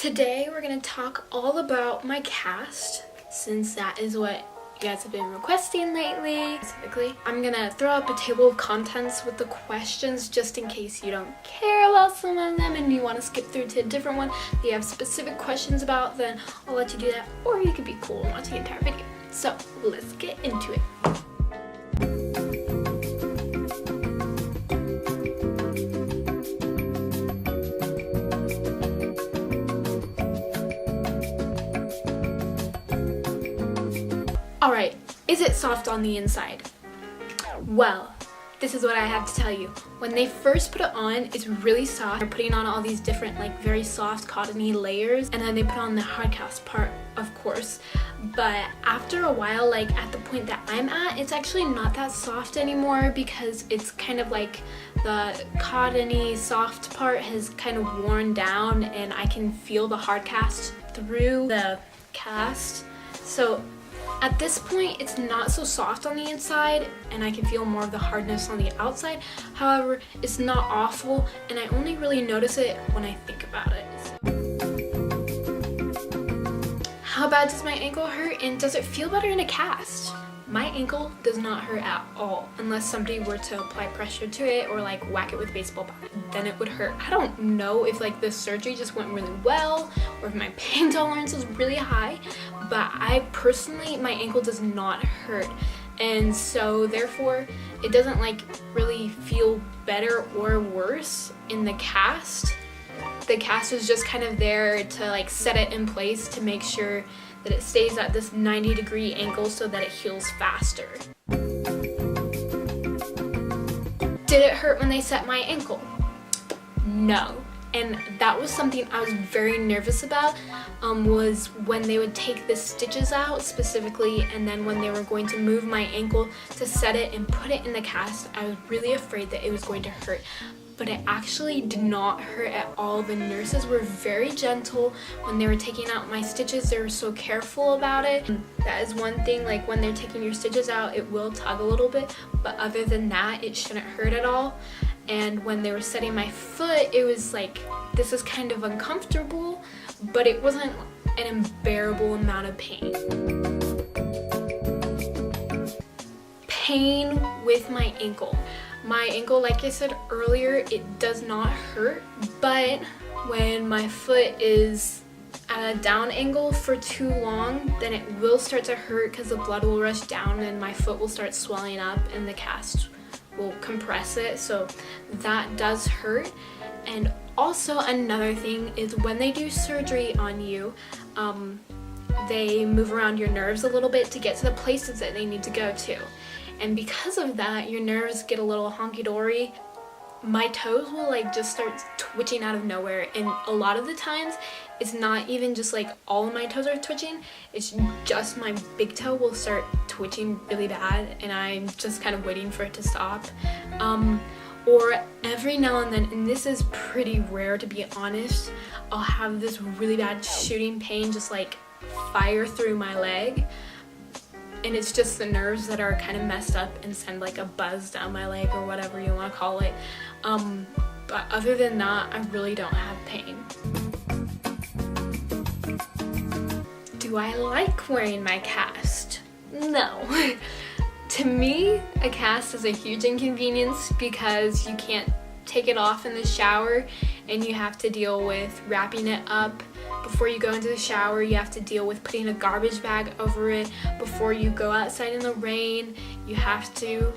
Today we're going to talk all about my cast, since that is what you guys have been requesting lately. Specifically, I'm going to throw up a table of contents with the questions just in case you don't care about some of them and you want to skip through to a different one that you have specific questions about, then I'll let you do that, or you could be cool and watch the entire video. So let's get into it. Alright, is it soft on the inside? Well, this is what I have to tell you. When they first put it on, it's really soft. They're putting on all these different, like, very soft cottony layers, and then they put on the hard cast part, of course. But after a while, like at the point that I'm at, it's actually not that soft anymore because it's kind of like the cottony soft part has kind of worn down and I can feel the hard cast through the cast. So at this point, it's not so soft on the inside and I can feel more of the hardness on the outside. However, it's not awful and I only really notice it when I think about it. How bad does my ankle hurt and does it feel better in a cast? My ankle does not hurt at all unless somebody were to apply pressure to it or like whack it with a baseball bat. Then it would hurt. I don't know if like this surgery just went really well or if my pain tolerance is really high, but I personally, my ankle does not hurt, and so therefore it doesn't like really feel better or worse in the cast. The cast is just kind of there to like set it in place to make sure that it stays at this 90-degree angle so that it heals faster. Did it hurt when they set my ankle? No. And that was something I was very nervous about, was when they would take the stitches out specifically, and then when they were going to move my ankle to set it and put it in the cast, I was really afraid that it was going to hurt. But it actually did not hurt at all. The nurses were very gentle when they were taking out my stitches. They were so careful about it. That is one thing, like when they're taking your stitches out, it will tug a little bit, but other than that, it shouldn't hurt at all. And when they were setting my foot, it was like, this is kind of uncomfortable, but it wasn't an unbearable amount of pain. Pain with my ankle. My ankle, like I said earlier, it does not hurt, but when my foot is at a down angle for too long, then it will start to hurt because the blood will rush down and my foot will start swelling up and the cast will compress it, so that does hurt. And also another thing is when they do surgery on you, they move around your nerves a little bit to get to the places that they need to go to. And because of that, your nerves get a little honky-dory. My toes will like just start twitching out of nowhere, and a lot of the times it's not even just like all of my toes are twitching, it's just my big toe will start twitching really bad and I'm just kind of waiting for it to stop. Or every now and then, and this is pretty rare to be honest, I'll have this really bad shooting pain just like fire through my leg. And it's just the nerves that are kind of messed up and send like a buzz down my leg or whatever you want to call it. But other than that, I really don't have pain. Do I like wearing my cast? No. To me, a cast is a huge inconvenience because you can't take it off in the shower and you have to deal with wrapping it up before you go into the shower. You have to deal with putting a garbage bag over it before you go outside in the rain. You have to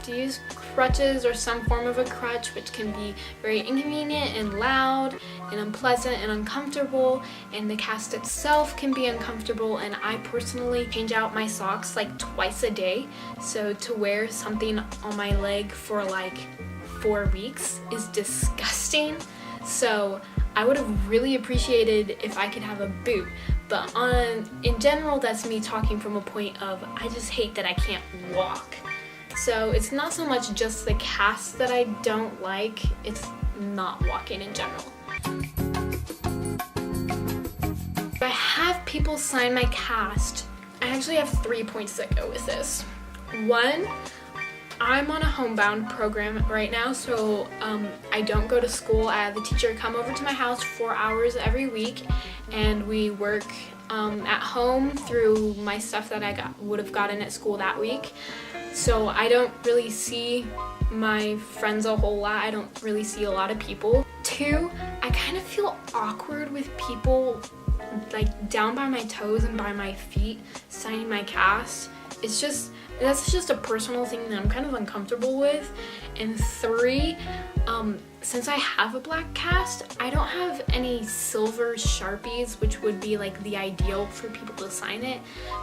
use crutches or some form of a crutch, which can be very inconvenient and loud and unpleasant and uncomfortable, and the cast itself can be uncomfortable. And I personally change out my socks like twice a day, so to wear something on my leg for like 4 weeks is disgusting. So I would have really appreciated if I could have a boot, but in general, that's me talking from a point of I just hate that I can't walk. So it's not so much just the cast that I don't like, it's not walking in general. If I have people sign my cast, I actually have 3 points that go with this. One, I'm on a homebound program right now, so I don't go to school. I have a teacher come over to my house 4 hours every week, and we work at home through my stuff that I would have gotten at school that week. So I don't really see my friends a whole lot. I don't really see a lot of people. 2, I kind of feel awkward with people like down by my toes and by my feet signing my cast. That's just a personal thing that I'm kind of uncomfortable with. And 3, since I have a black cast, I don't have any silver Sharpies, which would be like the ideal for people to sign it.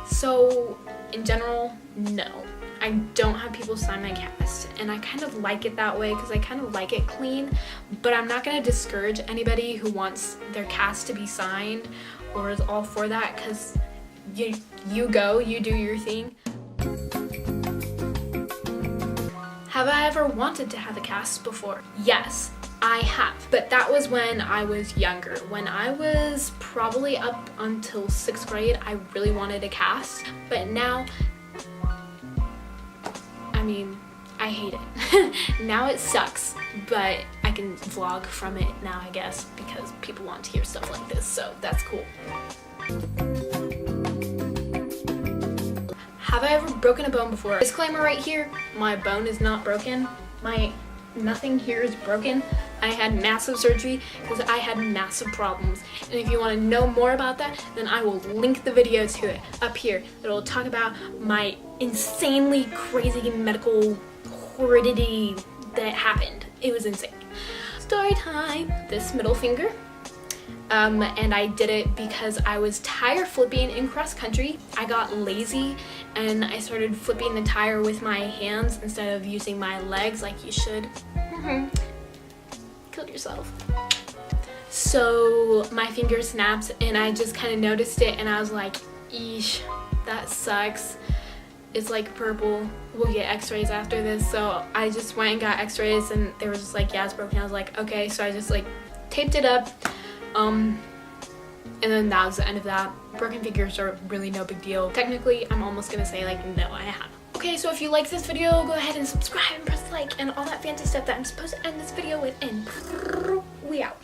So in general, no. I don't have people sign my cast, and I kind of like it that way because I kind of like it clean, but I'm not going to discourage anybody who wants their cast to be signed or is all for that, because you do your thing. Have I ever wanted to have a cast before? Yes, I have, but that was when I was younger. When I was probably up until 6th grade, I really wanted a cast, but now, I mean, I hate it. Now it sucks, but I can vlog from it now, I guess, because people want to hear stuff like this, so that's cool. Have I ever broken a bone before? Disclaimer right here, my bone is not broken. Nothing here is broken. I had massive surgery because I had massive problems. And if you want to know more about that, then I will link the video to it up here. It'll talk about my insanely crazy medical horridity that happened. It was insane. Story time. This middle finger. And I did it because I was tire flipping in cross country. I got lazy and I started flipping the tire with my hands instead of using my legs like you should. Kill yourself. So my finger snapped and I just kind of noticed it and I was like, eesh, that sucks. It's like purple. We'll get x-rays after this. So I just went and got x-rays and they were just like, yeah, it's broken. I was like, okay. So I just like taped it up. And then that was the end of that. Broken fingers are really no big deal. Technically, I'm almost gonna say like, no, I haven't. Okay, so if you like this video, go ahead and subscribe and press like and all that fancy stuff that I'm supposed to end this video with, and we out.